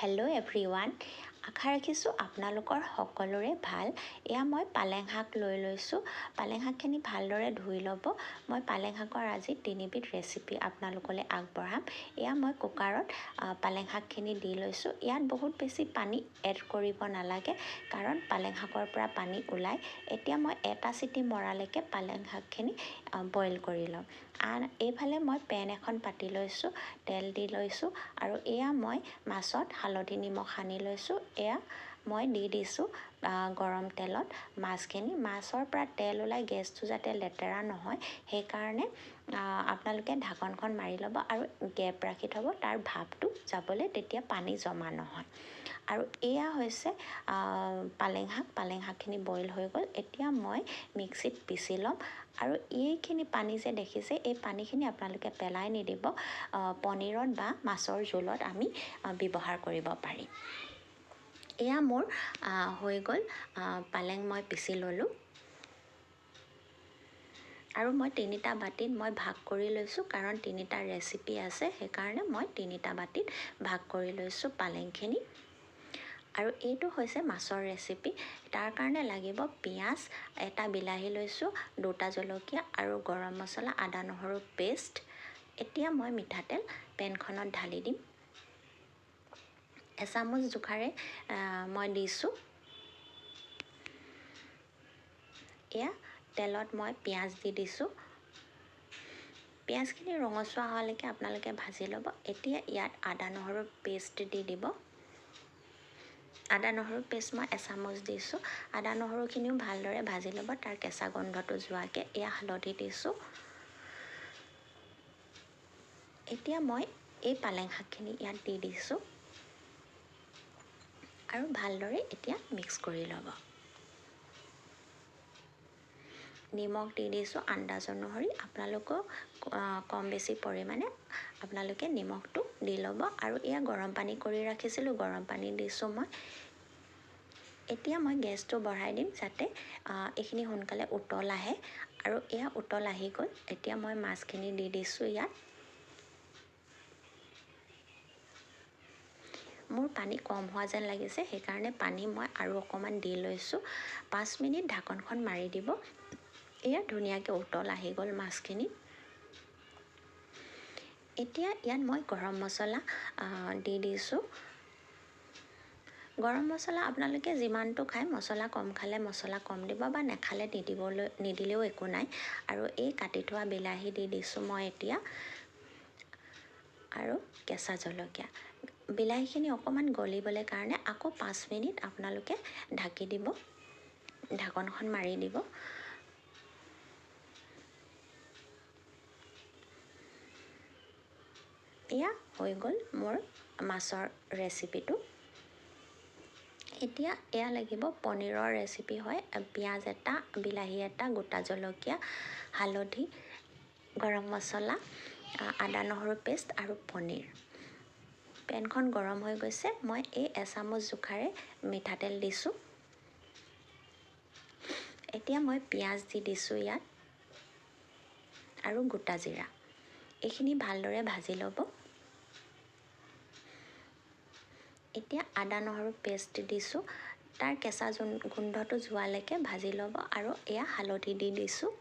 Hello' everyone, আশা ৰাখিছোঁ আপোনালোকৰ সকলোৰে ভাল। এয়া মই পালেং শাক লৈ লৈছোঁ। পালেং শাকখিনি ভালদৰে ধুই ল'ব। মই পালেং শাকৰ আজি 3বিধ ৰেচিপি আপোনালোকলৈ আগবঢ়াম। এয়া মই কুকাৰত পালেং শাকখিনি দি লৈছোঁ। ইয়াত বহুত বেছি পানী এড কৰিব নালাগে, কাৰণ পালেং শাকৰ পৰা পানী ওলায়। এতিয়া মই এটা চিটি মৰালৈকে পালেং শাকখিনি বইল কৰি ল'ম। এইফালে মই পেন এখন পাতি লৈছোঁ, তেল দি লৈছোঁ আৰু এয়া মই মাছত হালধি নিমখ সানি লৈছোঁ। এয়া মই দি দিছোঁ গৰম তেলত মাছৰ পৰা তেল ওলাই গেছটো যাতে লেতেৰা নহয়, সেইকাৰণে আপোনালোকে ঢাকনখন মাৰি ল'ব আৰু গেপ ৰাখি থ'ব, তাৰ ভাপটো যাবলৈ, তেতিয়া পানী জমা নহয়। আৰু এয়া হৈছে পালেং শাকখিনি বইল হৈ গ'ল। এতিয়া মই মিক্সিত পিচি ল'ম আৰু এইখিনি পানী যে দেখিছে, এই পানীখিনি আপোনালোকে পেলাই নিদিব। পনীৰত বা মাছৰ জোলত আমি ব্যৱহাৰ কৰিব পাৰি। এয়া মোৰ হৈ গ'ল, পালেং মই পিচি ল'লোঁ আৰু মই 3টা বাতিত মই ভাগ কৰি লৈছোঁ, কাৰণ 3টা ৰেচিপি আছে, সেইকাৰণে মই 3টা বাতিত ভাগ কৰি লৈছোঁ পালেংখিনি। আৰু এইটো হৈছে মাছৰ ৰেচিপি। তাৰ কাৰণে লাগিব পিঁয়াজ, এটা বিলাহী লৈছোঁ, 2টা জলকীয়া আৰু গৰম মছলা, আদা নহৰু পেষ্ট। এতিয়া মই মিঠাতেল পেনখনত ঢালি দিম। এচামুচ জোখাৰে মই দিছোঁ। এয়া তেলত মই পিঁয়াজ দি দিছোঁ। পিঁয়াজখিনি ৰঙচুৱা হোৱালৈকে আপোনালোকে ভাজি ল'ব। এতিয়া ইয়াত আদা নহৰুৰ পেষ্ট দি দিব। আদা নহৰুৰ পেষ্ট মই এচামুচ দিছোঁ। আদা নহৰুখিনিও ভালদৰে ভাজি ল'ব, তাৰ কেঁচা গোন্ধটো যোৱাকৈ। এয়া হালধি দিছোঁ। এতিয়া মই এই পালেং শাকখিনি ইয়াত দি দিছোঁ আৰু ভালদৰে এতিয়া মিক্স কৰি ল'ব। নিমখ দি দিছোঁ আন্দাজ অনুসৰি। আপোনালোকেও কম বেছি পৰিমাণে আপোনালোকে নিমখটো দি ল'ব। আৰু এয়া গৰম পানী কৰি ৰাখিছিলোঁ, গৰম পানী দিছোঁ মই। এতিয়া মই গেছটো বঢ়াই দিম, যাতে এইখিনি সোনকালে উতল আহে। আৰু এয়া উতল আহি গ'ল। এতিয়া মই মাছখিনি দি দিছোঁ ইয়াত। মোৰ পানী কম হোৱা যেন লাগিছে, সেইকাৰণে পানী মই আৰু অকণমান দি লৈছোঁ। 5 মিনিট ঢাকনখন মাৰি দিব। এয়া ধুনীয়াকৈ উতল আহি গ'ল মাছখিনি। এতিয়া ইয়াত মই গৰম মছলা দি দিছোঁ। গৰম মছলা আপোনালোকে যিমানটো খায়, মছলা কম খালে মছলা কম দিব, বা নেখালে নিদিলেও একো নাই। আৰু এই কাটি থোৱা বিলাহী দি দিছোঁ মই এতিয়া, আৰু কেঁচা জলকীয়া। বিলাহীখিনি অকণমান গলিবলৈ কাৰণে আকৌ 5 মিনিট আপোনালোকে ঢাকি দিব, ঢাকনখন মাৰি দিব। এয়া হৈ গ'ল মোৰ মাছৰ ৰেচিপিটো। এতিয়া এয়া লাগিব পনীৰৰ ৰেচিপি হয়। পিঁয়াজ এটা, বিলাহী এটা, গোটা জলকীয়া, হালধি, গৰম মছলা, আদা নহৰু পেষ্ট আৰু পনীৰ। পেনখন গৰম হৈ গৈছে। মই এই এচামুচ জোখাৰে মিঠাতেল দিছোঁ। এতিয়া মই পিঁয়াজ দি দিছোঁ ইয়াত আৰু গোটা জিৰা। এইখিনি ভালদৰে ভাজি ল'ব। এতিয়া আদা নহৰু পেষ্ট দিছোঁ। তাৰ কেঁচা গোন্ধটো যোৱালৈকে ভাজি ল'ব। আৰু এয়া হালধি দি দিছোঁ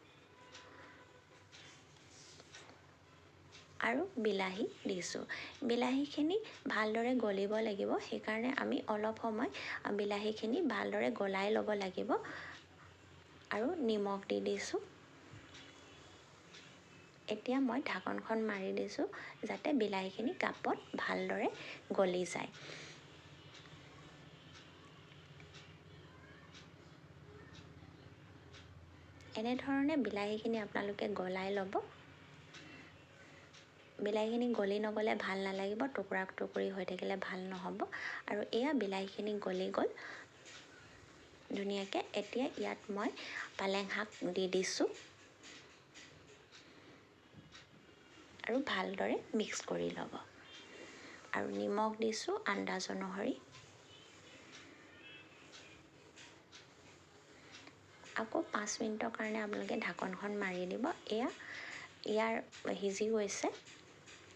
আৰু বিলাহী দিছোঁ। বিলাহীখিনি ভালদৰে গলিব লাগিব, সেইকাৰণে আমি অলপ সময় বিলাহীখিনি ভালদৰে গলাই ল'ব লাগিব। আৰু নিমখ দি দিছোঁ। এতিয়া মই ঢাকনখন মাৰি দিছোঁ, যাতে বিলাহীখিনি কাপত ভালদৰে গলি যায়। এনেধৰণে বিলাহীখিনি আপোনালোকে গলাই ল'ব। বিলাহীখিনি গলি নগ'লে ভাল নালাগিব, টুকুৰা টুকুৰি হৈ থাকিলে ভাল নহ'ব। আৰু এয়া বিলাহীখিনি গলি গ'ল ধুনীয়াকৈ। এতিয়া ইয়াত মই পালেং শাক দি দিছোঁ আৰু ভালদৰে মিক্স কৰি ল'ব। আৰু নিমখ দিছোঁ আন্দাজ অনুসৰি। আকৌ 5 মিনিটৰ কাৰণে আপোনালোকে ঢাকনখন মাৰি দিব। ইয়াৰ সিজি গৈছে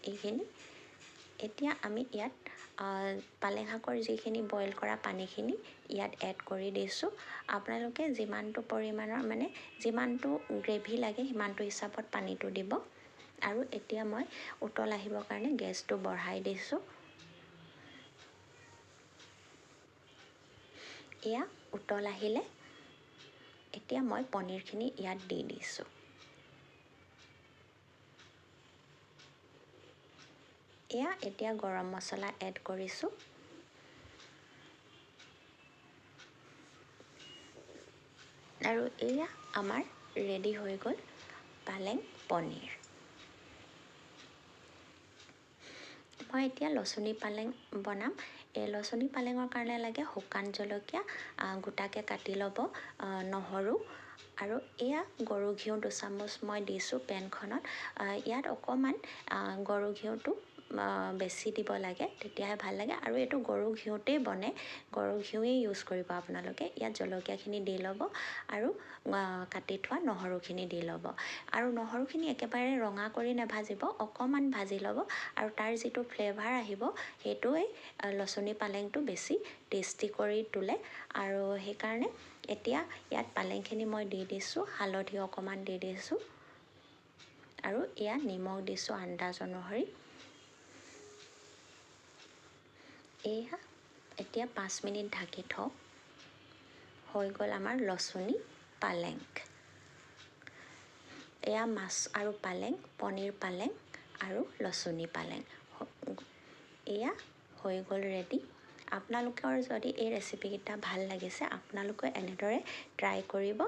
এইখিনি। এতিয়া আমি ইয়াত পালেং শাকৰ যিখিনি বইল কৰা পানীখিনি ইয়াত এড কৰি দিছোঁ। আপোনালোকে যিমানটো পৰিমাণৰ মানে যিমানটো গ্ৰেভি লাগে সিমানটো হিচাপত পানীটো দিব। আৰু এতিয়া মই উতল আহিবৰ কাৰণে গেছটো বঢ়াই দিছোঁ। এয়া উতল আহিলে এতিয়া মই পনীৰখিনি ইয়াত দি দিছোঁ। এয়া এতিয়া গৰম মছলা এড কৰিছোঁ। আৰু এয়া আমাৰ ৰেডি হৈ গ'ল পালেং পনীৰ। মই এতিয়া লচুনী পালেং বনাম। এই লচুনী পালেঙৰ কাৰণে লাগে শুকান জলকীয়া গোটাকৈ কাটি ল'ব, নহৰু, আৰু এয়া গৰু ঘিউ 2 চামুচ মই দিছোঁ পেনখনত। ইয়াত অকণমান গৰু ঘিউটো বেছি দিব লাগে, তেতিয়াহে ভাল লাগে। আৰু এইটো গৰু ঘিউতেই বনে, গৰু ঘিউৱেই ইউজ কৰিব আপোনালোকে। ইয়াত জলকীয়াখিনি দি ল'ব আৰু কাটি থোৱা নহৰুখিনি দি ল'ব। আৰু নহৰুখিনি একেবাৰে ৰঙা কৰি নাভাজিব, অকণমান ভাজি ল'ব। আৰু তাৰ যিটো ফ্লেভাৰ আহিব সেইটোৱে লচুনী পালেংটো বেছি টেষ্টি কৰি তোলে। আৰু সেইকাৰণে এতিয়া ইয়াত পালেংখিনি মই দি দিছোঁ, হালধি অকণমান দি দিছোঁ, আৰু ইয়াত নিমখ দিছোঁ আন্দাজ অনুসৰি। এয়া এতিয়া 5 মিনিট ঢাকি থওঁ। হৈ গ'ল আমাৰ লচুনী পালেং। এয়া মাছ আৰু পালেং, পনীৰ পালেং আৰু লচুনী পালেং। এয়া হৈ গ'ল ৰেডি। আপোনালোকৰ যদি এই ৰেচিপিকেইটা ভাল লাগিছে আপোনালোকে এনেদৰে ট্ৰাই কৰিব।